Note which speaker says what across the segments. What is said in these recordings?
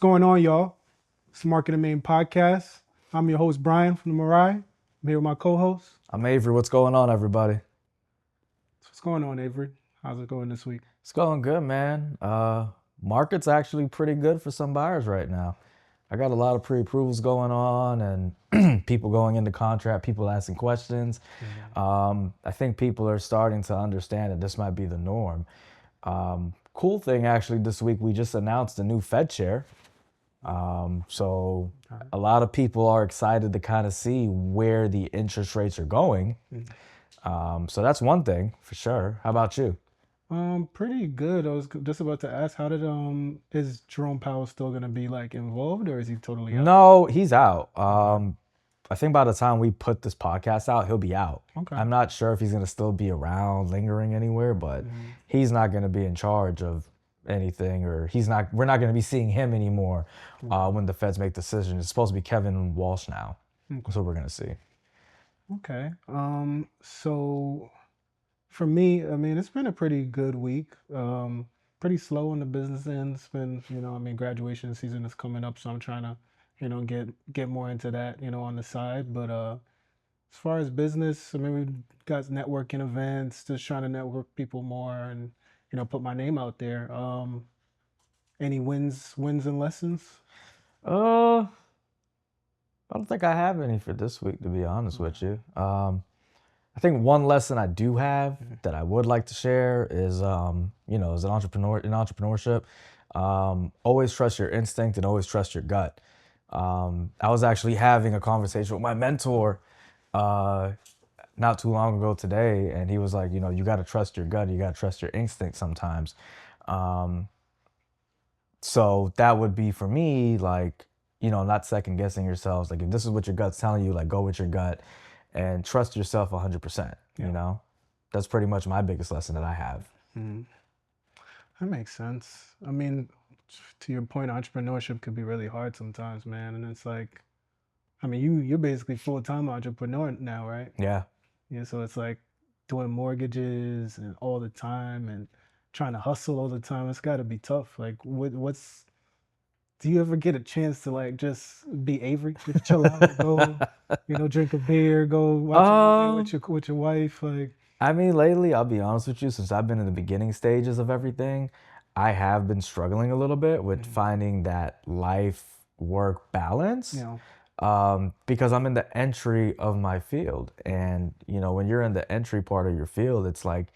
Speaker 1: going on, y'all? It's Marketing Main Podcast. I'm your host, Brian from the Mirai. I'm here with my co-host.
Speaker 2: I'm Avery. What's going on, everybody?
Speaker 1: What's going on, Avery? How's it going this week?
Speaker 2: It's going good, man. Market's actually pretty good for some buyers right now. I got a lot of pre-approvals going on and people going into contract, people asking questions. I think people are starting to understand that this might be the norm. Cool thing, actually, this week we just announced a new Fed chair. So a lot of people are excited to kind of see where the interest rates are going. So that's one thing for sure. How about you?
Speaker 1: Pretty good. I was just about to ask, how did is Jerome Powell still gonna be like involved, or is he totally out?
Speaker 2: No, he's out. I think by the time we put this podcast out, he'll be out.
Speaker 1: Okay.
Speaker 2: I'm not sure if he's going to still be around, lingering anywhere, but he's not going to be in charge of anything, or we're not going to be seeing him anymore when the Feds make decisions. It's supposed to be Kevin Walsh now. That's what we're going to see.
Speaker 1: Okay. So for me, I mean, it's been a pretty good week. Pretty slow on the business end. It's been, graduation season is coming up, so I'm trying to, get more into that, on the side. But as far as business, I mean, we've got networking events, just trying to network people more and, put my name out there. Any wins and lessons?
Speaker 2: I don't think I have any for this week, to be honest with you. I think one lesson I do have that I would like to share is, as an entrepreneur in entrepreneurship, always trust your instinct and always trust your gut. I was actually having a conversation with my mentor not too long ago today, and he was like, you got to trust your gut, you got to trust your instinct sometimes. So that would be for me, like, not second guessing yourselves. Like, if this is what your gut's telling you, like, go with your gut and trust yourself 100%. That's pretty much my biggest lesson that I have.
Speaker 1: That makes sense. I mean, to your point, entrepreneurship could be really hard sometimes, man. And it's like, I mean, you're basically full-time entrepreneur now, right?
Speaker 2: Yeah.
Speaker 1: Yeah. So it's like doing mortgages and all the time and trying to hustle all the time. It's got to be tough. Like, do you ever get a chance to like just be Avery, just chill out, go, drink a beer, go watch a movie with your wife? Like,
Speaker 2: I mean, lately, I'll be honest with you, since I've been in the beginning stages of everything, I have been struggling a little bit with finding that life-work balance. Because I'm in the entry of my field. And, when you're in the entry part of your field, it's like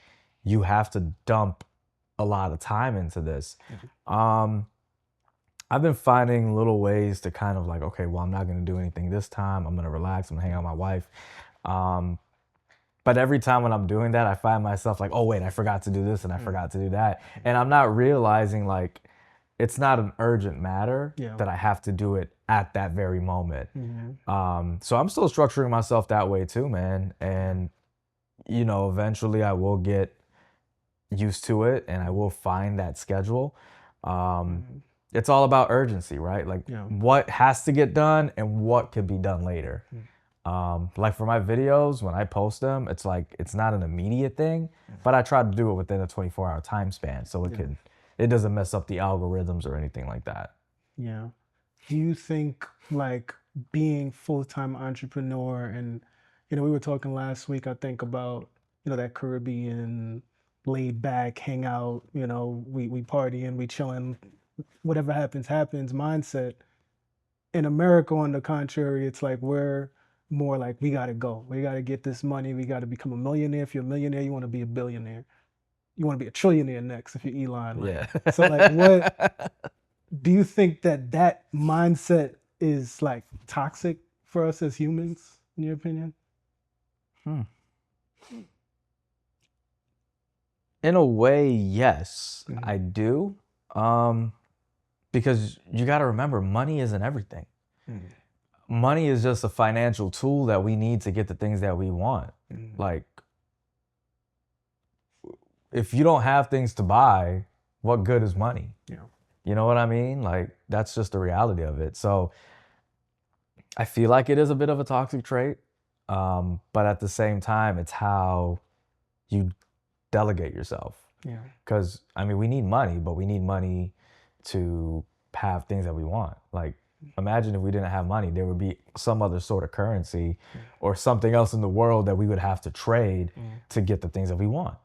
Speaker 2: you have to dump a lot of time into this. I've been finding little ways to kind of like, okay, well, I'm not going to do anything this time. I'm going to relax. I'm going to hang out with my wife. But every time when I'm doing that, I find myself like, oh, wait, I forgot to do this and I forgot to do that. And I'm not realizing like it's not an urgent matter that I have to do it at that very moment. So I'm still structuring myself that way too, man. And, eventually I will get used to it and I will find that schedule. It's all about urgency, right? Like what has to get done and what could be done later. Like for my videos, when I post them, it's like, it's not an immediate thing, but I try to do it within a 24-hour time span. So it doesn't mess up the algorithms or anything like that.
Speaker 1: Yeah. Do you think like being full-time entrepreneur and, we were talking last week, I think about, that Caribbean laid back, hang out, we partying, we chilling, whatever happens mindset. In America, on the contrary, it's like we're more like, we got to go. We got to get this money. We got to become a millionaire. If you're a millionaire, you want to be a billionaire. You want to be a trillionaire next if you're Elon.
Speaker 2: Yeah.
Speaker 1: So like, what do you think that mindset is like toxic for us as humans, in your opinion?
Speaker 2: In a way, yes, I do. Because you got to remember, money isn't everything. Money is just a financial tool that we need to get the things that we want. Like, if you don't have things to buy, what good is money? You know what I mean? Like, that's just the reality of it. So I feel like it is a bit of a toxic trait. But at the same time, it's how you delegate yourself. Because, I mean, we need money, but we need money to have things that we want. Like, imagine if we didn't have money, there would be some other sort of currency or something else in the world that we would have to trade to get the things that we want.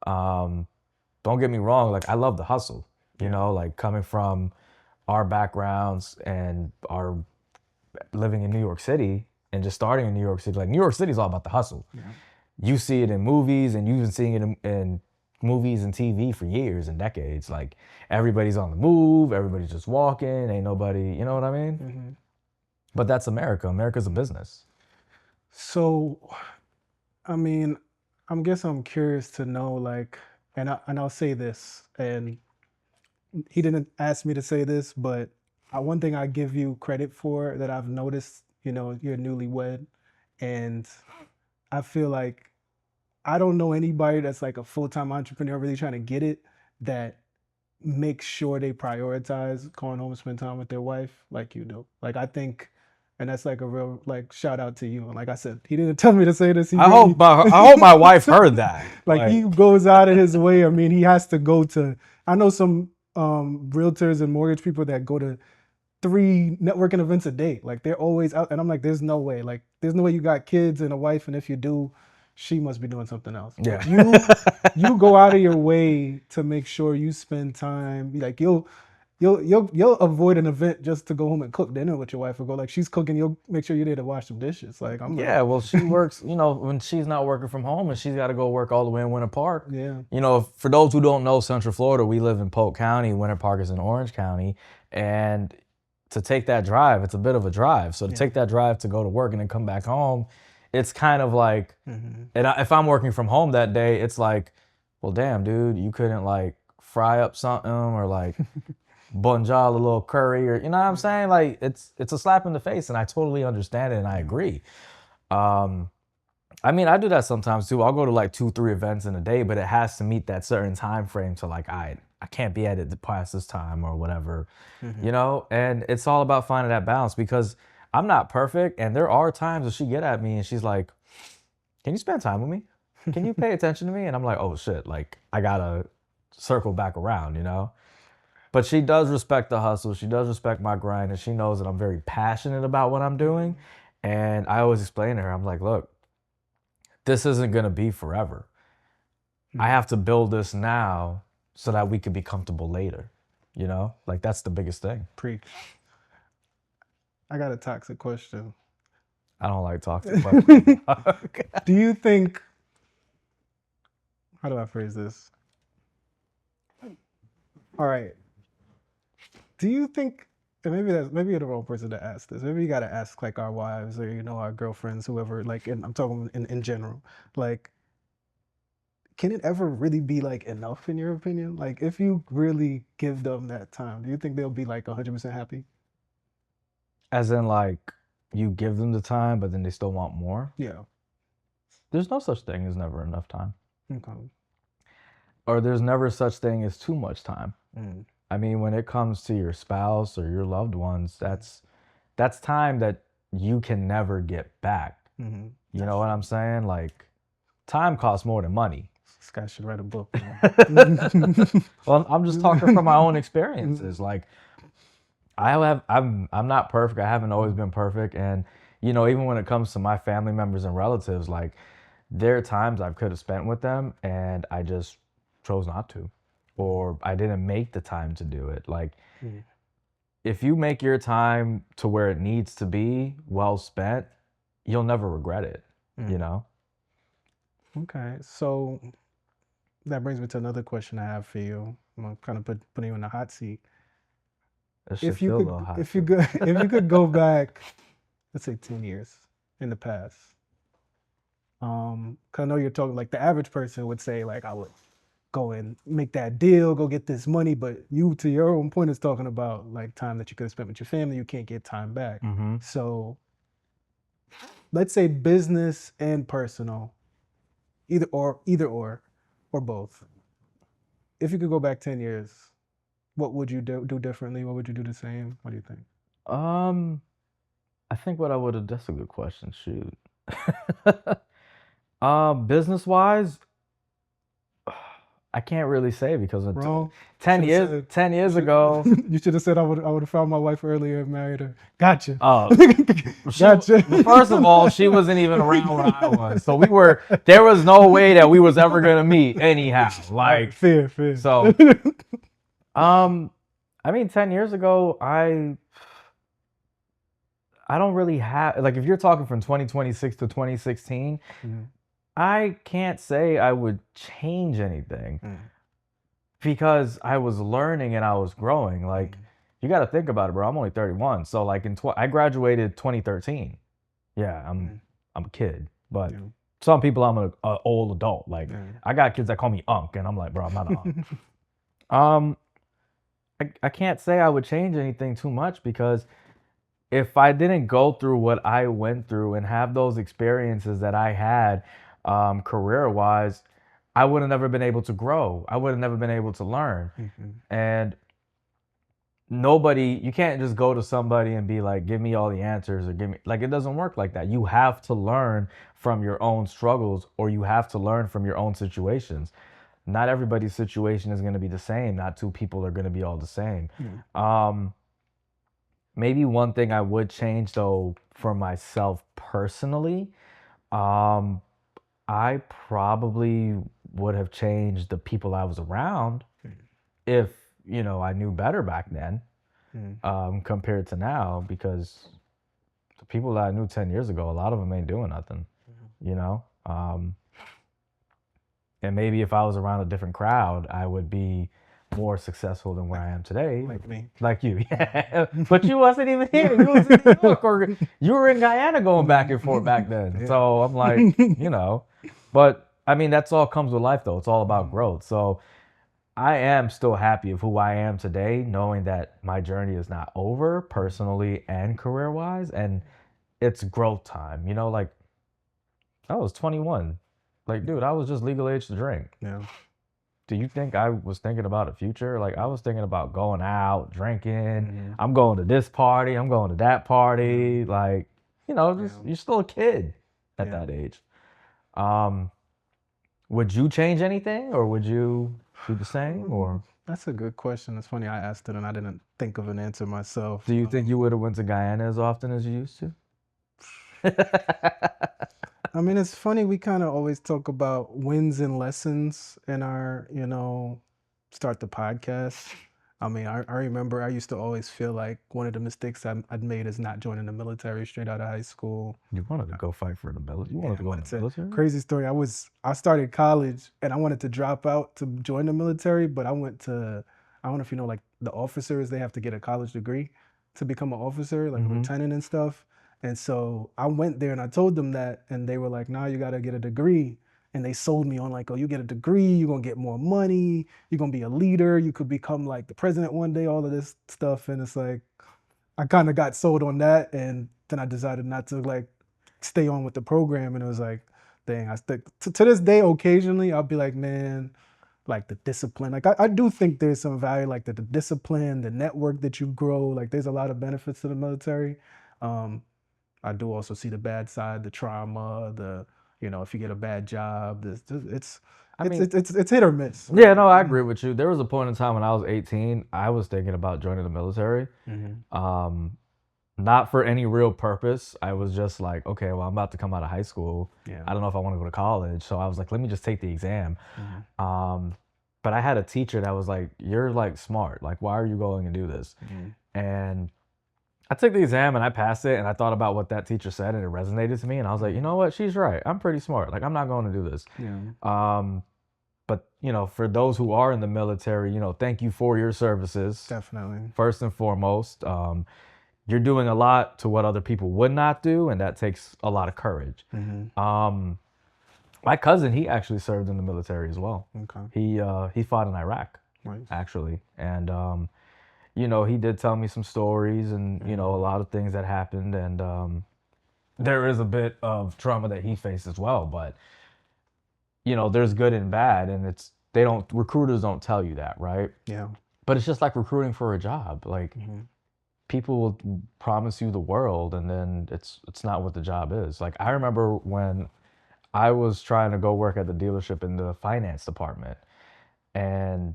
Speaker 2: Don't get me wrong, like I love the hustle, you know, like coming from our backgrounds and our living in New York City and just starting in New York City. Like New York City is all about the hustle. You see it in movies, and you've been seeing it in movies and TV for years and decades. Like everybody's on the move, everybody's just walking, ain't nobody, you know what I mean? But that's America. America's a business.
Speaker 1: So, I mean, I'm curious to know, like, and I'll say this, and he didn't ask me to say this, but one thing I give you credit for that I've noticed, you know, you're newlywed, and I feel like I don't know anybody that's like a full-time entrepreneur really trying to get it that makes sure they prioritize going home and spend time with their wife like you do. Like I think, and that's like a real like shout out to you. And like I said, he didn't tell me to say this.
Speaker 2: I hope my wife heard that.
Speaker 1: Like he goes out of his way. I mean, he has to go to. I know some realtors and mortgage people that go to 3 networking events a day. Like they're always out, and I'm like, there's no way. Like there's no way you got kids and a wife, and if you do, she must be doing something else.
Speaker 2: Yeah.
Speaker 1: You go out of your way to make sure you spend time. Like you'll avoid an event just to go home and cook dinner with your wife, or go like she's cooking, you'll make sure you're there to wash some dishes. Like
Speaker 2: well, she works, you know, when she's not working from home and she's got to go work all the way in Winter Park.
Speaker 1: Yeah.
Speaker 2: You know, for those who don't know Central Florida, we live in Polk County. Winter Park is in Orange County, and to take that drive, it's a bit of a drive. So to take that drive to go to work and then come back home, it's kind of like, and if I'm working from home that day, it's like, well, damn, dude, you couldn't like fry up something or like bunjal a little curry, or you know what I'm saying? Like it's a slap in the face, and I totally understand it and I agree. I mean, I do that sometimes too. I'll go to like 2-3 events in a day, but it has to meet that certain time frame to like, I can't be at it past this time or whatever, you know? And it's all about finding that balance, because I'm not perfect. And there are times that she get at me and she's like, can you spend time with me? Can you pay attention to me? And I'm like, oh shit, like I gotta circle back around, you know? But she does respect the hustle. She does respect my grind, and she knows that I'm very passionate about what I'm doing. And I always explain to her, I'm like, look, this isn't gonna be forever. I have to build this now so that we can be comfortable later. You know, like that's the biggest thing.
Speaker 1: Preach. I got a toxic question.
Speaker 2: I don't like toxic questions.
Speaker 1: Do you think, how do I phrase this? All right. Do you think, and maybe you're the wrong person to ask this. Maybe you got to ask like our wives or, you know, our girlfriends, whoever, like, and I'm talking in general, like, can it ever really be like enough in your opinion? Like if you really give them that time, do you think they'll be like 100% happy?
Speaker 2: As in like you give them the time, but then they still want more?
Speaker 1: Yeah.
Speaker 2: There's no such thing as never enough time.
Speaker 1: Okay.
Speaker 2: Or there's never such thing as too much time. I mean, when it comes to your spouse or your loved ones, that's time that you can never get back. You know what I'm saying? Like time costs more than money.
Speaker 1: This guy should write a book.
Speaker 2: Well, I'm just talking from my own experiences. Like I'm not perfect. I haven't always been perfect. And, you know, even when it comes to my family members and relatives, like there are times I could have spent with them and I just chose not to, or I didn't make the time to do it. Like if you make your time to where it needs to be well spent, you'll never regret it, you know?
Speaker 1: Okay. So that brings me to another question I have for you. I'm gonna kind of putting you in the hot seat. If you could go back, let's say 10 years in the past, 'cause I know you're talking like the average person would say like I would go and make that deal, go get this money, but you, to your own point, is talking about like time that you could have spent with your family. You can't get time back. So let's say business and personal, either or both. If you could go back 10 years, what would you do differently? What would you do the same? What do you think?
Speaker 2: I think what I would have, that's a good question. Shoot. Business wise, I can't really say because
Speaker 1: Wrong.
Speaker 2: 10
Speaker 1: Should have
Speaker 2: years
Speaker 1: said.
Speaker 2: 10 years ago.
Speaker 1: You should have said I would have found my wife earlier and married her. Gotcha.
Speaker 2: Well,
Speaker 1: Gotcha.
Speaker 2: first of all, she wasn't even around when I was, so there was no way that we was ever gonna meet anyhow. Like,
Speaker 1: fair.
Speaker 2: so, I mean, 10 years ago, I don't really have, like, if you're talking from 2026 to 2016, I can't say I would change anything because I was learning and I was growing. Like, you got to think about it, bro. I'm only 31, so like I graduated 2013. Yeah, I'm a kid, but some people I'm an old adult. Like, I got kids that call me Unc, and I'm like, bro, I'm not an Unc. I can't say I would change anything too much because if I didn't go through what I went through and have those experiences that I had career-wise, I would have never been able to grow. I would have never been able to learn. And you can't just go to somebody and be like, give me all the answers or like, it doesn't work like that. You have to learn from your own struggles, or you have to learn from your own situations. Not everybody's situation is going to be the same. Not two people are going to be all the same. Maybe one thing I would change though for myself personally, I probably would have changed the people I was around if, I knew better back then compared to now, because the people that I knew 10 years ago, a lot of them ain't doing nothing, and maybe if I was around a different crowd, I would be more successful than where I am today.
Speaker 1: Like me.
Speaker 2: Like you, yeah. But you wasn't even here. You was in New York, or you were in Guyana going back and forth back then. Yeah. So I'm like, But, I mean, that's all comes with life, though. It's all about growth. So I am still happy of who I am today, knowing that my journey is not over personally and career-wise, and it's growth time. Like, I was 21. Like, dude, I was just legal age to drink.
Speaker 1: Yeah.
Speaker 2: Do you think I was thinking about a future? Like, I was thinking about going out, drinking. I'm going to this party. I'm going to that party. Like, you're still a kid at that age. Would you change anything, or would you do the same? Or
Speaker 1: that's a good question. It's funny I asked it and I didn't think of an answer myself.
Speaker 2: Do you think you would have went to Guyana as often as you used to?
Speaker 1: I mean, it's funny, we kind of always talk about wins and lessons in our, start the podcast. I mean, I remember I used to always feel like one of the mistakes I'd made is not joining the military straight out of high school.
Speaker 2: You wanted to go fight for the military? You wanted to go in the military?
Speaker 1: Crazy story. I started college and I wanted to drop out to join the military, but I went to, I don't know if you know, like the officers, they have to get a college degree to become an officer, like a lieutenant and stuff. And so I went there and I told them that, and they were like, nah, you got to get a degree. And they sold me on like, oh, you get a degree, you're going to get more money, you're going to be a leader, you could become like the president one day, all of this stuff. And it's like, I kind of got sold on that. And then I decided not to like stay on with the program. And it was like, dang, to this day, occasionally I'll be like, man, like the discipline. Like I do think there's some value, like the discipline, the network that you grow, like there's a lot of benefits to the military. I do also see the bad side, the trauma, if you get a bad job, it's hit or miss.
Speaker 2: Yeah, no, I agree with you. There was a point in time when I was 18, I was thinking about joining the military. Not for any real purpose. I was just like, okay, well, I'm about to come out of high school. Yeah. I don't know if I want to go to college. So I was like, let me just take the exam. But I had a teacher that was like, you're like smart. Like, why are you going and do this? And I took the exam and I passed it, and I thought about what that teacher said and it resonated to me, and I was like, you know what, she's right. I'm pretty smart. Like, I'm not going to do this. But for those who are in the military, thank you for your services.
Speaker 1: Definitely.
Speaker 2: First and foremost, you're doing a lot to what other people would not do, and that takes a lot of courage. My cousin, he actually served in the military as well. Okay. He fought in Iraq, actually, and he did tell me some stories and, a lot of things that happened. And there is a bit of trauma that he faced as well. But, there's good and bad. And recruiters don't tell you that, right?
Speaker 1: Yeah.
Speaker 2: But it's just like recruiting for a job. Like, people will promise you the world, and then it's not what the job is. Like, I remember when I was trying to go work at the dealership in the finance department. And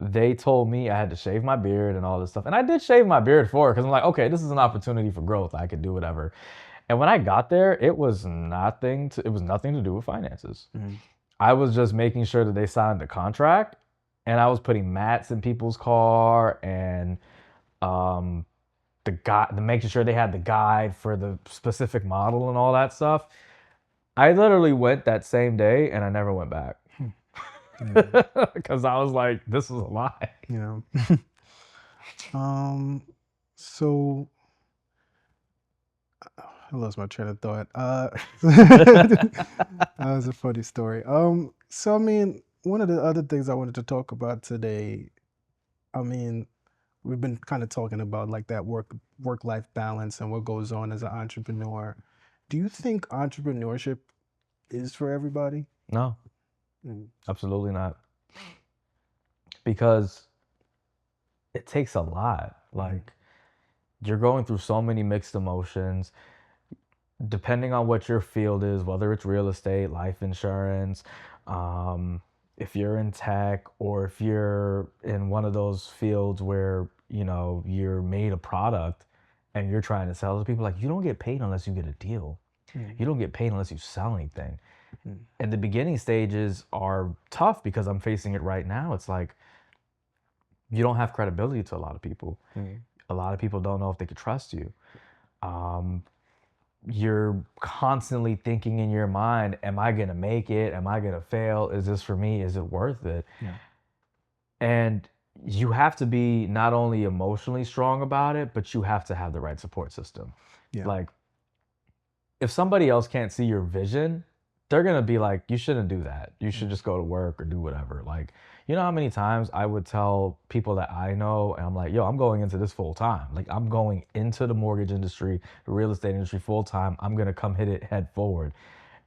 Speaker 2: they told me I had to shave my beard and all this stuff. And I did shave my beard for it because I'm like, okay, this is an opportunity for growth. I could do whatever. And when I got there, it was nothing to do with finances. Mm-hmm. I was just making sure that they signed the contract, and I was putting mats in people's car and making sure they had the guide for the specific model and all that stuff. I literally went that same day and I never went back. Because I was like, this is a lie.
Speaker 1: Yeah. So I lost my train of thought. That was a funny story. So I mean, one of the other things I wanted to talk about today, I mean, we've been kind of talking about like that work-life balance and what goes on as an entrepreneur. Do you think entrepreneurship is for everybody?
Speaker 2: No, absolutely not. Because it takes a lot. Like, you're going through so many mixed emotions. Depending on what your field is, whether it's real estate, life insurance, if you're in tech, or if you're in one of those fields where, you know, you're made a product and you're trying to sell to people, like, you don't get paid unless you get a deal. You don't get paid unless you sell anything. And the beginning stages are tough because I'm facing it right now. It's like, you don't have credibility to a lot of people. A lot of people don't know if they could trust you. You're constantly thinking in your mind, am I going to make it? Am I going to fail? Is this for me? Is it worth it? Yeah. And you have to be not only emotionally strong about it, but you have to have the right support system. Yeah. Like, if somebody else can't see your vision, they're going to be like, you shouldn't do that. You should just go to work or do whatever. Like, you know how many times I would tell people that I know, and I'm like, yo, I'm going into this full time. Like, I'm going into the mortgage industry, the real estate industry full time. I'm going to come hit it head forward.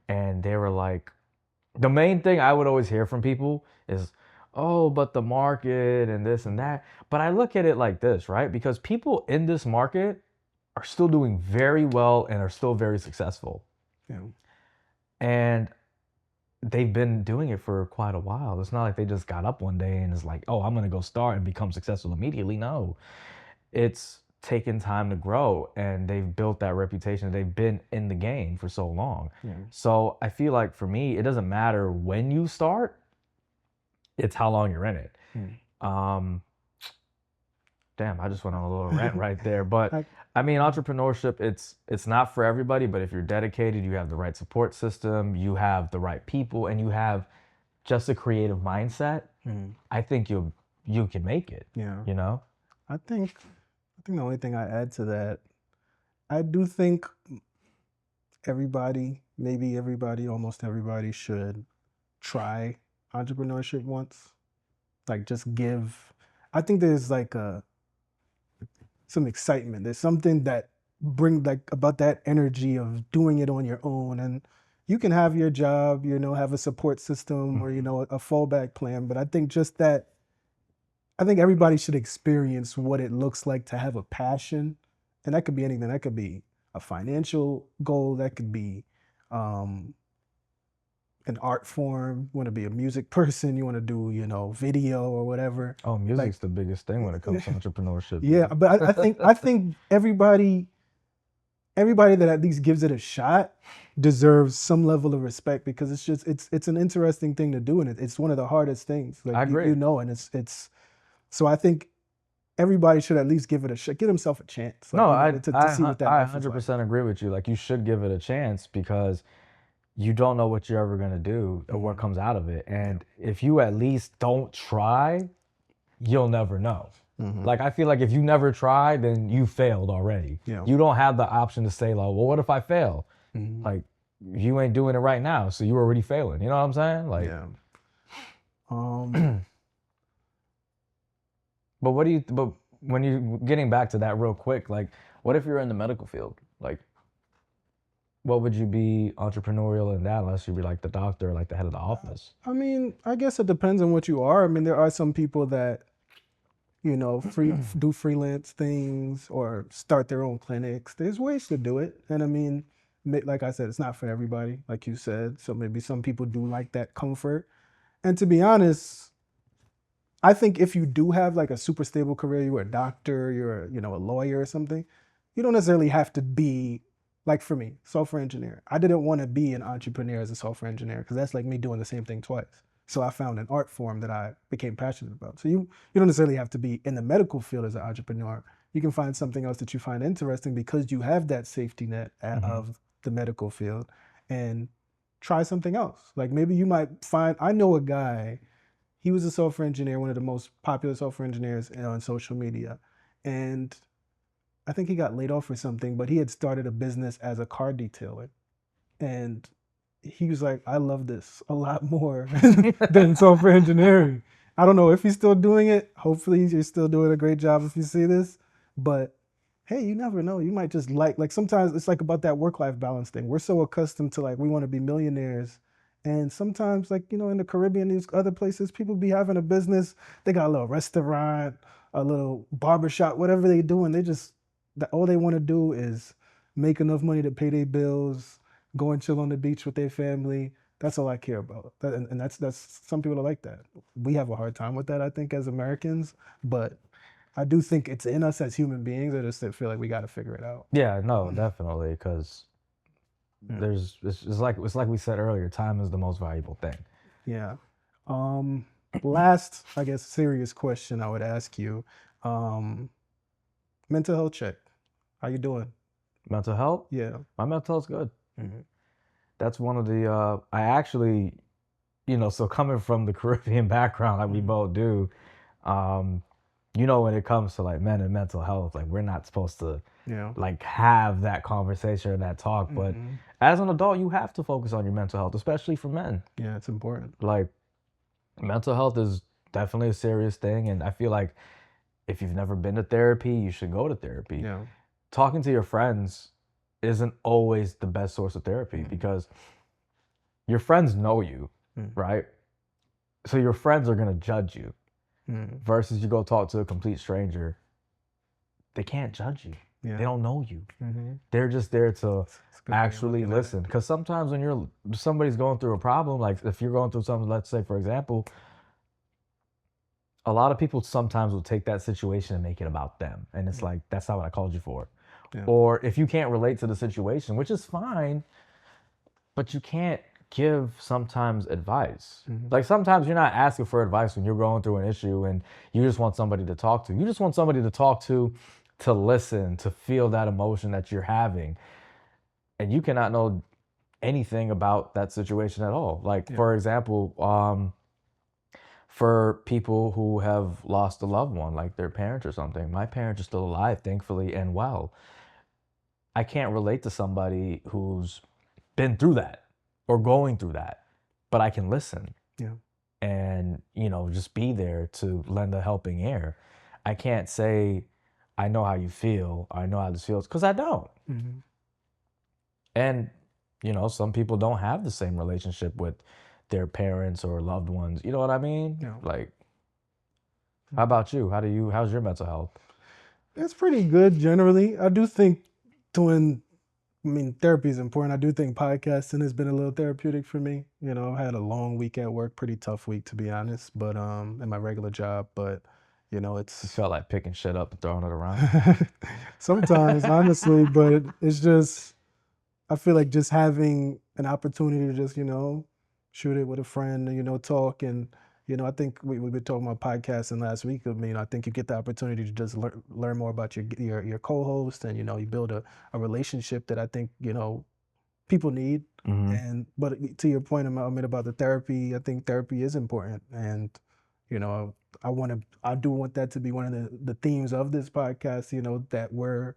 Speaker 2: And they were like, the main thing I would always hear from people is, oh, but the market and this and that. But I look at it like this, right? Because people in this market are still doing very well and are still very successful. Yeah. And they've been doing it for quite a while. It's not like they just got up one day and is like, oh, I'm going to go start and become successful immediately. No, it's taken time to grow, and they've built that reputation. They've been in the game for so long. Yeah. So I feel like for me, it doesn't matter when you start, it's how long you're in it. Damn, I just went on a little rant right there. But I mean, entrepreneurship, it's not for everybody, but if you're dedicated, you have the right support system, you have the right people, and you have just a creative mindset, I think you can make it. Yeah. You know?
Speaker 1: I think the only thing I add to that, I do think almost everybody should try entrepreneurship once. Like, just give, I think there's like some excitement. There's something that about that energy of doing it on your own. And you can have your job, you know, have a support system or, you know, a fallback plan. But I think I think everybody should experience what it looks like to have a passion. And that could be anything. That could be a financial goal. That could be an art form. You want to be a music person. You want to do, you know, video or whatever.
Speaker 2: Oh, music's the biggest thing when it comes to entrepreneurship.
Speaker 1: Yeah, but I think everybody that at least gives it a shot deserves some level of respect, because it's an interesting thing to do, and it's one of the hardest things. Like, I agree. You know, and it's so I think everybody should at least give it a shot, give himself a chance.
Speaker 2: Like, no, you know, to see what that I 100% agree with you. Like, you should give it a chance, because you don't know what you're ever going to do or what comes out of it. And if you at least don't try, you'll never know. Like, I feel like if you never try, then you failed already. Yeah. You don't have the option to say, like, well, what if I fail? Like, you ain't doing it right now, so you're already failing. You know what I'm saying? Like, yeah. But when you're getting back to that real quick, like, what if you're in the medical field? Like, what would you be entrepreneurial in that, unless you'd be like the doctor, like the head of the office?
Speaker 1: I mean, I guess it depends on what you are. I mean, there are some people that, you know, do freelance things or start their own clinics. There's ways to do it. And I mean, like I said, it's not for everybody, like you said. So maybe some people do like that comfort. And to be honest, I think if you do have like a super stable career, you're a doctor, you're a lawyer or something, you don't necessarily have to be like, for me, software engineer. I didn't want to be an entrepreneur as a software engineer because that's like me doing the same thing twice. So I found an art form that I became passionate about. So you don't necessarily have to be in the medical field as an entrepreneur. You can find something else that you find interesting because you have that safety net of the medical field, and try something else. Like maybe you might find, I know a guy, he was a software engineer, one of the most popular software engineers on social media. And I think he got laid off or something, but he had started a business as a car detailer. And he was like, I love this a lot more than software engineering. I don't know if he's still doing it. Hopefully you're still doing a great job if you see this. But hey, you never know. You might just like sometimes it's like about that work-life balance thing. We're so accustomed to like we want to be millionaires. And sometimes, like, in the Caribbean, these other places, people be having a business. They got a little restaurant, a little barbershop, whatever they doing. All they want to do is make enough money to pay their bills, go and chill on the beach with their family. That's all I care about. And that's some people are like that. We have a hard time with that, I think, as Americans. But I do think it's in us as human beings. I just feel like we got to figure it out.
Speaker 2: Yeah, no, definitely, because it's like we said earlier, time is the most valuable thing.
Speaker 1: Yeah. Last, I guess, serious question I would ask you. Mental health check. How you doing?
Speaker 2: Mental health?
Speaker 1: Yeah.
Speaker 2: My mental health's good. That's one of the I actually, so coming from the Caribbean background like we both do, when it comes to like men and mental health, like we're not supposed to like have that conversation or that talk. But as an adult, you have to focus on your mental health, especially for men.
Speaker 1: Yeah, it's important.
Speaker 2: Like mental health is definitely a serious thing. And I feel like if you've never been to therapy, you should go to therapy.
Speaker 1: Yeah.
Speaker 2: Talking to your friends isn't always the best source of therapy because your friends know you, right? So your friends are going to judge you versus you go talk to a complete stranger. They can't judge you. Yeah. They don't know you. They're just there to actually listen. Because sometimes when somebody's going through a problem, like if you're going through something, let's say, for example, a lot of people sometimes will take that situation and make it about them. And it's like, that's not what I called you for. Yeah. Or if you can't relate to the situation, which is fine, but you can't give sometimes advice. Like sometimes you're not asking for advice when you're going through an issue and you just want somebody to talk to. You just want somebody to talk to listen, to feel that emotion that you're having. And you cannot know anything about that situation at all. Like, for example, for people who have lost a loved one, like their parents or something. My parents are still alive, thankfully, and well. I can't relate to somebody who's been through that or going through that, but I can listen. Yeah. And, just be there to lend a helping ear. I can't say, I know how you feel, I know how this feels, because I don't. And, some people don't have the same relationship with their parents or loved ones. You know what I mean? Yeah. Like, how about you? How's your mental health?
Speaker 1: It's pretty good generally. I do think therapy is important. I do think podcasting has been a little therapeutic for me. I've had a long week at work, pretty tough week to be honest, but in my regular job, but it's...
Speaker 2: You felt like picking shit up and throwing it around?
Speaker 1: Sometimes, honestly, but it's just, I feel like just having an opportunity to just, shoot it with a friend and, talk. And, I think we've been talking about podcasting last week. I think you get the opportunity to just learn more about your co-host, and, you build a relationship that I think, people need. But to your point about the therapy, I think therapy is important. And, I do want that to be one of the themes of this podcast, that we're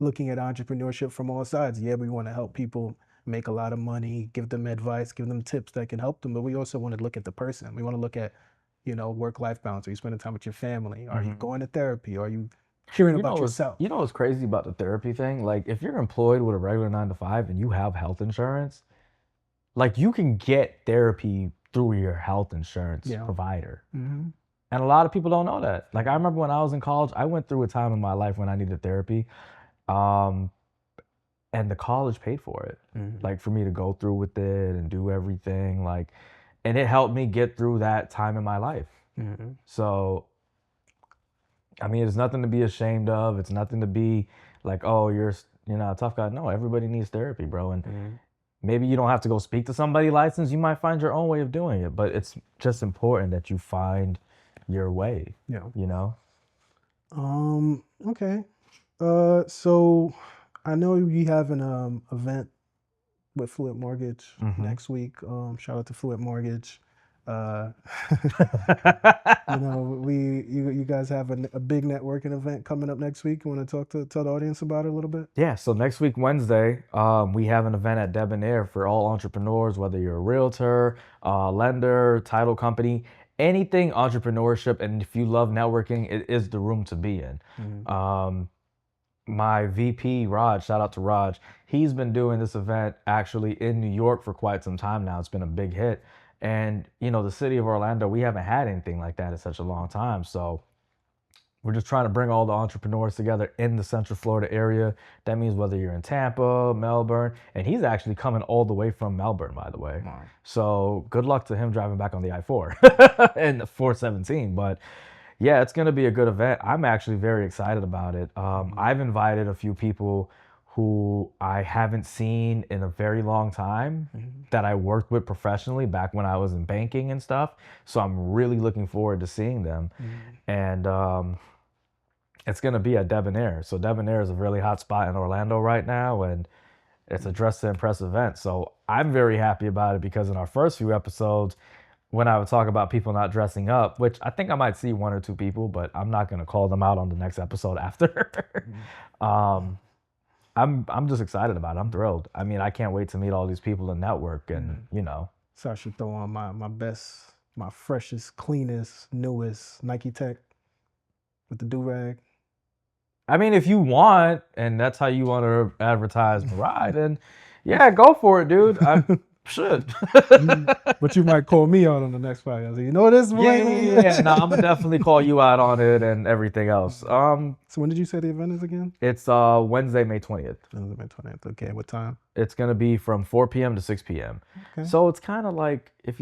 Speaker 1: looking at entrepreneurship from all sides. Yeah, we want to help people make a lot of money, give them advice, give them tips that can help them. But we also want to look at the person. We want to look at, work-life balance. Are you spending time with your family? Are you going to therapy? Are you hearing about yourself?
Speaker 2: You know what's crazy about the therapy thing? Like if you're employed with a regular 9 to 5 and you have health insurance, like you can get therapy through your health insurance provider. And a lot of people don't know that. Like I remember when I was in college, I went through a time in my life when I needed therapy. And the college paid for it, like for me to go through with it and do everything. Like, and it helped me get through that time in my life. So, I mean, it's nothing to be ashamed of. It's nothing to be like, oh, you're a tough guy. No, everybody needs therapy, bro. And maybe you don't have to go speak to somebody licensed. You might find your own way of doing it, but it's just important that you find your way.
Speaker 1: Yeah.
Speaker 2: You know?
Speaker 1: Okay. So I know we have an event with Fluid Mortgage next week. Shout out to Fluid Mortgage. You know, you guys have a big networking event coming up next week. You want to tell the audience about it a little bit?
Speaker 2: Yeah, so next week, Wednesday, we have an event at Debonair for all entrepreneurs, whether you're a realtor, lender, title company, anything entrepreneurship. And if you love networking, it is the room to be in. My VP, Raj, shout out to Raj, he's been doing this event actually in New York for quite some time now. It's been a big hit. And, you know, the city of Orlando, we haven't had anything like that in such a long time. So we're just trying to bring all the entrepreneurs together in the Central Florida area. That means whether you're in Tampa, Melbourne, and he's actually coming all the way from Melbourne, by the way. Wow. So good luck to him driving back on the I-4 and 417. But yeah, it's going to be a good event. I'm actually very excited about it. I've invited a few people who I haven't seen in a very long time that I worked with professionally back when I was in banking and stuff. So I'm really looking forward to seeing them. And it's going to be at Debonair. So Debonair is a really hot spot in Orlando right now, and it's a dress to impress event. So I'm very happy about it because in our first few episodes, when I would talk about people not dressing up, which I think I might see one or two people, but I'm not going to call them out on the next episode after. I'm just excited about it. I'm thrilled. I mean, I can't wait to meet all these people and network and, you know.
Speaker 1: So I should throw on my best, my freshest, cleanest, newest Nike Tech with the do-rag.
Speaker 2: I mean, if you want, and that's how you want to advertise Mirai, then yeah, go for it, dude. I should.
Speaker 1: But you might call me out on the next podcast. You know this?
Speaker 2: Yeah. No, I'm gonna definitely call you out on it and everything else.
Speaker 1: So when did you say the event is again?
Speaker 2: It's Wednesday, May 20th.
Speaker 1: Wednesday, May 20th. Okay, what time?
Speaker 2: It's gonna be from 4 p.m. to 6 p.m. Okay. So it's kind of like if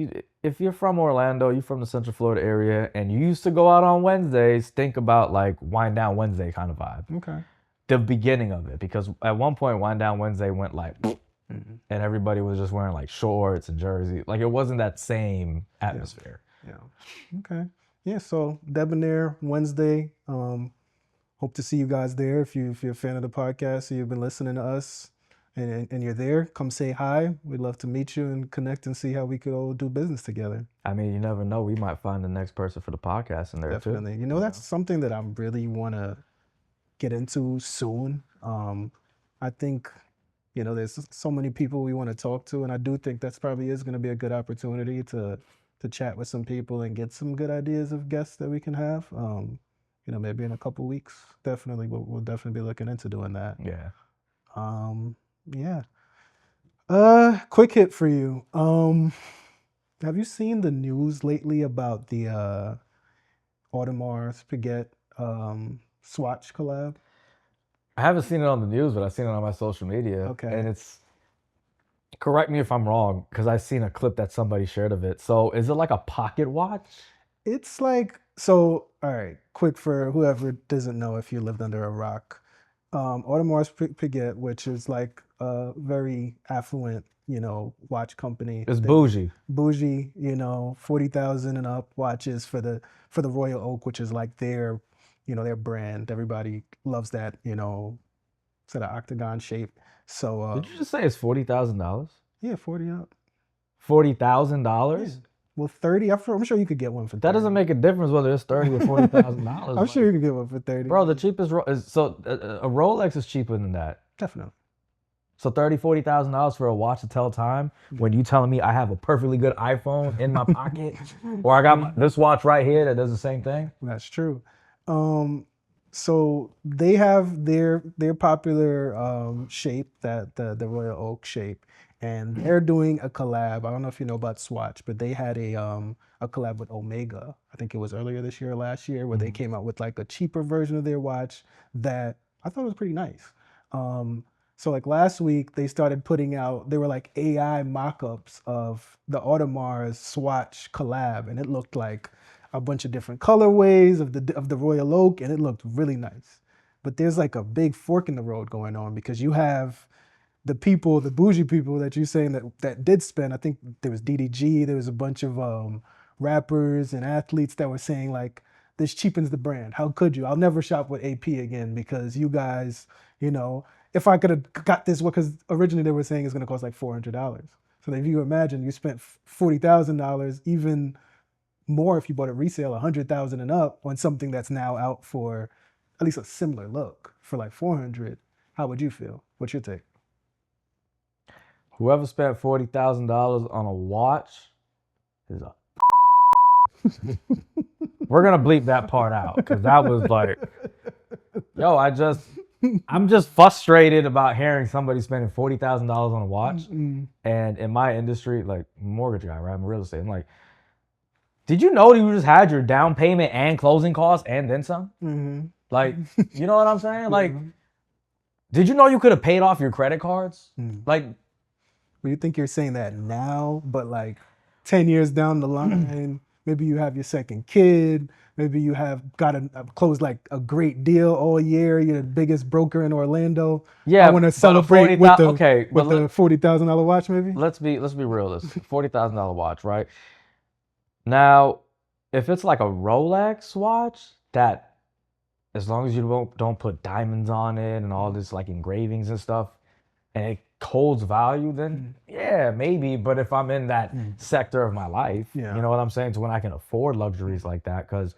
Speaker 2: you're from Orlando, you're from the Central Florida area, and you used to go out on Wednesdays, think about like Wind Down Wednesday kind of vibe.
Speaker 1: Okay.
Speaker 2: The beginning of it, because at one point Wind Down Wednesday went like, and everybody was just wearing like shorts and jerseys. Like it wasn't that same atmosphere.
Speaker 1: Yeah. Okay. Yeah. So Debonair Wednesday. Hope to see you guys there. If you're a fan of the podcast, or you've been listening to us, and you're there, come say hi. We'd love to meet you and connect and see how we could all do business together.
Speaker 2: I mean, you never know. We might find the next person for the podcast in there too.
Speaker 1: Definitely. You know, that's something that I really want to get into soon. I think, you know, there's so many people we want to talk to, and I do think that's probably is going to be a good opportunity to chat with some people and get some good ideas of guests that we can have. You know, maybe in a couple weeks. Definitely, we'll definitely be looking into doing that.
Speaker 2: Yeah.
Speaker 1: Yeah. Quick hit for you. Have you seen the news lately about the Audemars Piguet Swatch collab?
Speaker 2: I haven't seen it on the news, but I've seen it on my social media.
Speaker 1: Okay.
Speaker 2: And it's, correct me if I'm wrong, because I've seen a clip that somebody shared of it. So is it like a pocket watch?
Speaker 1: It's like, so, all right, quick for whoever doesn't know if you lived under a rock. Audemars Piguet, which is like a very affluent, you know, watch company.
Speaker 2: It's bougie.
Speaker 1: Bougie, you know, 40,000 and up watches for the Royal Oak, which is like their, you know, their brand. Everybody loves that, you know, sort of octagon shape. So
Speaker 2: did you just say it's $40,000?
Speaker 1: Yeah, 40 up.
Speaker 2: $40,000? Yeah.
Speaker 1: Well, 30. I'm sure you could get one for 30.
Speaker 2: That doesn't make a difference whether it's $30 or $40,000.
Speaker 1: I'm sure you could get one for 30.
Speaker 2: Bro, the cheapest a Rolex is cheaper than that.
Speaker 1: Definitely.
Speaker 2: So $30,000, $40,000 for a watch to tell time when you telling me I have a perfectly good iPhone in my pocket, or I got this watch right here that does the same thing.
Speaker 1: That's true. So they have their popular shape, that the Royal Oak shape, and they're doing a collab. I don't know if you know about Swatch, but they had a collab with Omega. I think it was earlier this year or last year, where they came out with like a cheaper version of their watch that I thought was pretty nice. So like last week they started putting out, they were like AI mock-ups of the Audemars Swatch collab, and it looked like a bunch of different colorways of the Royal Oak, and it looked really nice. But there's like a big fork in the road going on because you have the people, the bougie people that you're saying that did spend. I think there was DDG, there was a bunch of rappers and athletes that were saying like, this cheapens the brand. How could you? I'll never shop with AP again because you guys, you know, if I could have got this, because originally they were saying it's going to cost like $400. So if you imagine you spent $40,000, even more if you bought it resale, 100,000 and up on something that's now out for at least a similar look for like 400. How would you feel? What's your take?
Speaker 2: Whoever spent $40,000 on a watch is a. We're gonna bleep that part out because that was like, yo, I'm just frustrated about hearing somebody spending $40,000 on a watch. Mm-hmm. And in my industry, like mortgage guy, right? I'm real estate. I'm like, did you know you just had your down payment and closing costs and then some? Mm-hmm. Like, you know what I'm saying? Like, did you know you could have paid off your credit cards? Mm-hmm. Like,
Speaker 1: well, you think you're saying that now, but like 10 years down the line, maybe you have your second kid. Maybe you have got closed like a great deal all year. You're the biggest broker in Orlando.
Speaker 2: Yeah,
Speaker 1: I want to celebrate with the $40,000 watch. Maybe
Speaker 2: let's be realistic. $40,000 watch, right? Now, if it's like a Rolex watch, that as long as you don't put diamonds on it and all this like engravings and stuff, and it holds value, then yeah, maybe. But if I'm in that sector of my life, you know what I'm saying, to when I can afford luxuries like that, because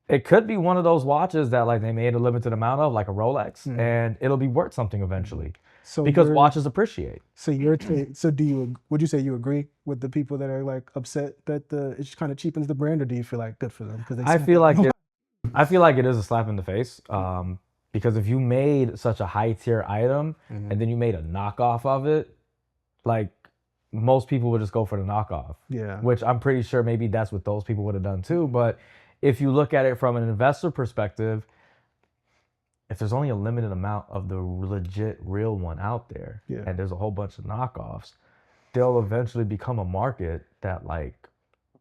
Speaker 2: it could be one of those watches that like they made a limited amount of, like a Rolex, and it'll be worth something eventually. So because watches appreciate.
Speaker 1: So would you say you agree with the people that are like upset that it just kind of cheapens the brand, or do you feel like good for them? Because
Speaker 2: I feel like it is a slap in the face. Because if you made such a high tier item and then you made a knockoff of it, like most people would just go for the knockoff. Yeah. Which I'm pretty sure maybe that's what those people would have done too. But if you look at it from an investor perspective, if there's only a limited amount of the legit real one out there, and there's a whole bunch of knockoffs, they'll eventually become a market that like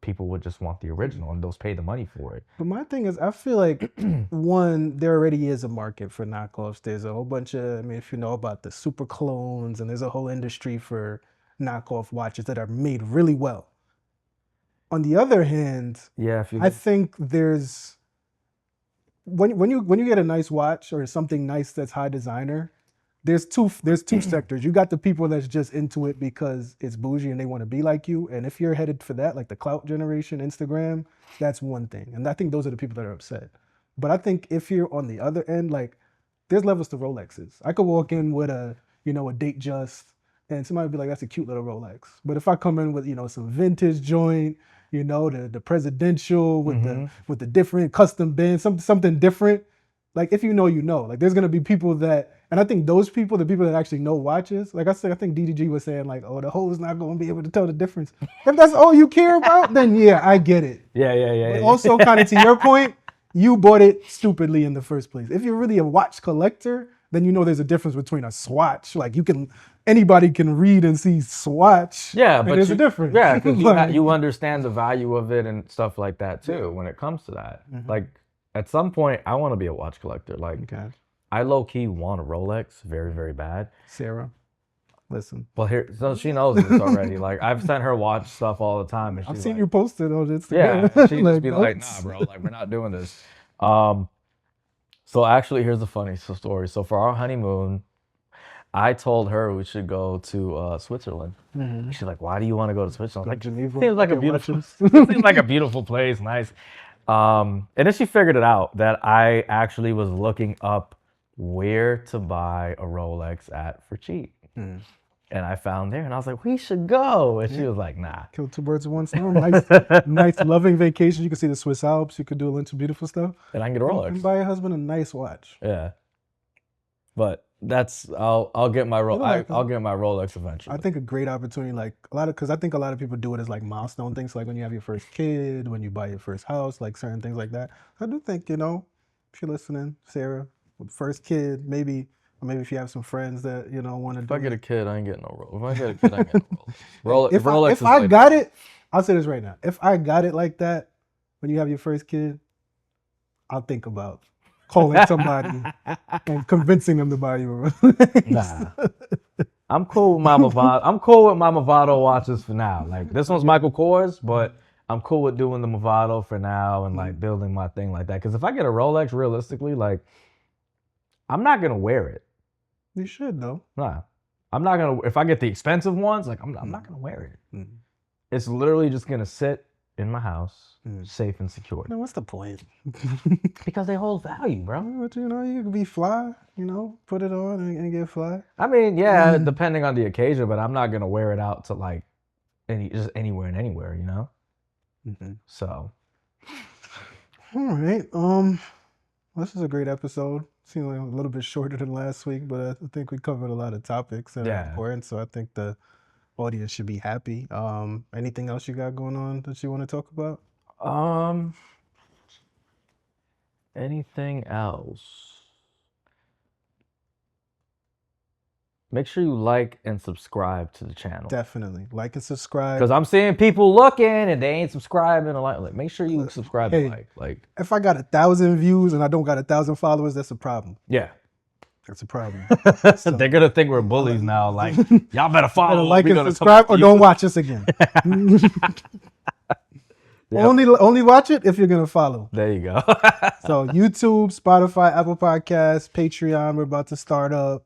Speaker 2: people would just want the original and they'll pay the money for it.
Speaker 1: But my thing is, I feel like one, there already is a market for knockoffs. There's a whole bunch of, I mean, if you know about the super clones, and there's a whole industry for knockoff watches that are made really well. On the other hand, I think there's when you get a nice watch or something nice that's high designer, there's two sectors. You got the people that's just into it because it's bougie and they want to be like you. And if you're headed for that, like the clout generation, Instagram, that's one thing. And I think those are the people that are upset. But I think if you're on the other end, like there's levels to Rolexes. I could walk in with a date just, and somebody would be like, that's a cute little Rolex. But if I come in with, some vintage joint, the presidential with the different custom band, something different. Like if you know, like there's gonna be people that, and I think those people, the people that actually know watches, like I said, I think DDG was saying like, oh, the hoe's not gonna be able to tell the difference. If that's all you care about, then yeah, I get it.
Speaker 2: Yeah.
Speaker 1: But also kind of to your point, you bought it stupidly in the first place. If you're really a watch collector, then there's a difference between a Swatch. Like anybody can read and see Swatch.
Speaker 2: Yeah, but
Speaker 1: there's a difference.
Speaker 2: Yeah, because you understand the value of it and stuff like that too when it comes to that. Mm-hmm. Like at some point, I want to be a watch collector. Like I low key want a Rolex very, very bad.
Speaker 1: Sarah, listen.
Speaker 2: Well, so she knows this already. Like I've sent her watch stuff all the time, and
Speaker 1: I've seen you post it on
Speaker 2: Instagram. Yeah, she'd just be like, "Nah, bro, like we're not doing this." So actually, here's a funny story. So for our honeymoon, I told her we should go to Switzerland. Mm-hmm. She's like, "Why do you want to go to Switzerland?" Like, Geneva. Seems like a beautiful place, nice. And then she figured it out that I actually was looking up where to buy a Rolex at for cheap. Mm. And I found there, and I was like, we should go. And she was like, nah.
Speaker 1: Kill two birds with one stone. Nice loving vacation. You can see the Swiss Alps. You could do a bunch of beautiful stuff.
Speaker 2: And I can get a Rolex.
Speaker 1: And buy your husband a nice watch.
Speaker 2: Yeah. But I'll get my I'll get my Rolex eventually.
Speaker 1: I think a great opportunity, like because I think a lot of people do it as like milestone things, like when you have your first kid, when you buy your first house, like certain things like that. I do think, if you're listening, Sarah, with first kid, maybe Or maybe if you have some friends that, you know, want to do
Speaker 2: If I get
Speaker 1: it.
Speaker 2: a kid, I ain't getting no Rolex. If I get a kid, I ain't getting no Rolex.
Speaker 1: If I got it, I'll say this right now. If I got it like that, when you have your first kid, I'll think about calling somebody and convincing them to buy you a Rolex.
Speaker 2: Nah. I'm cool with Mama Vado. I'm cool with my Movado watches for now. Like this one's Michael Kors, but I'm cool with doing the Movado for now and like building my thing like that. Because if I get a Rolex, realistically, like I'm not gonna wear it.
Speaker 1: You should though.
Speaker 2: Nah, I'm not gonna. If I get the expensive ones, like I'm not gonna wear it. It's literally just gonna sit in my house, safe and secure.
Speaker 1: Now, what's the point?
Speaker 2: Because they hold value, bro.
Speaker 1: But you know, you can be fly. You know, put it on and get fly.
Speaker 2: I mean, yeah, depending on the occasion, but I'm not gonna wear it out to like just anywhere and anywhere, you know. So,
Speaker 1: all right. This is a great episode. Seemed like a little bit shorter than last week, but I think we covered a lot of topics that are important. So I think the audience should be happy. Anything else you got going on that you want to talk about?
Speaker 2: Anything else? Make sure you like and subscribe to the channel.
Speaker 1: Definitely like and subscribe.
Speaker 2: Because I'm seeing people looking and they ain't subscribing. Like, make sure you subscribe and like.
Speaker 1: If I got 1,000 views and I don't got 1,000 followers, that's a problem.
Speaker 2: Yeah.
Speaker 1: That's a problem.
Speaker 2: So, they're gonna think we're bullies now. Like, y'all better follow,
Speaker 1: like and subscribe, or don't watch us again. Only watch it if you're gonna follow.
Speaker 2: There you go.
Speaker 1: So YouTube, Spotify, Apple Podcasts, Patreon. We're about to start up.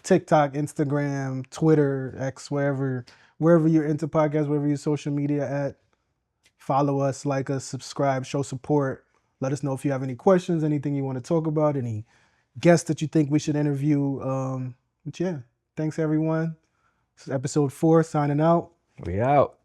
Speaker 1: TikTok, Instagram, Twitter, X, wherever you're into podcasts, wherever your social media at. Follow us, like us, subscribe, show support. Let us know if you have any questions, anything you want to talk about, any guests that you think we should interview. But yeah, thanks everyone. This is episode 4, signing out.
Speaker 2: We out.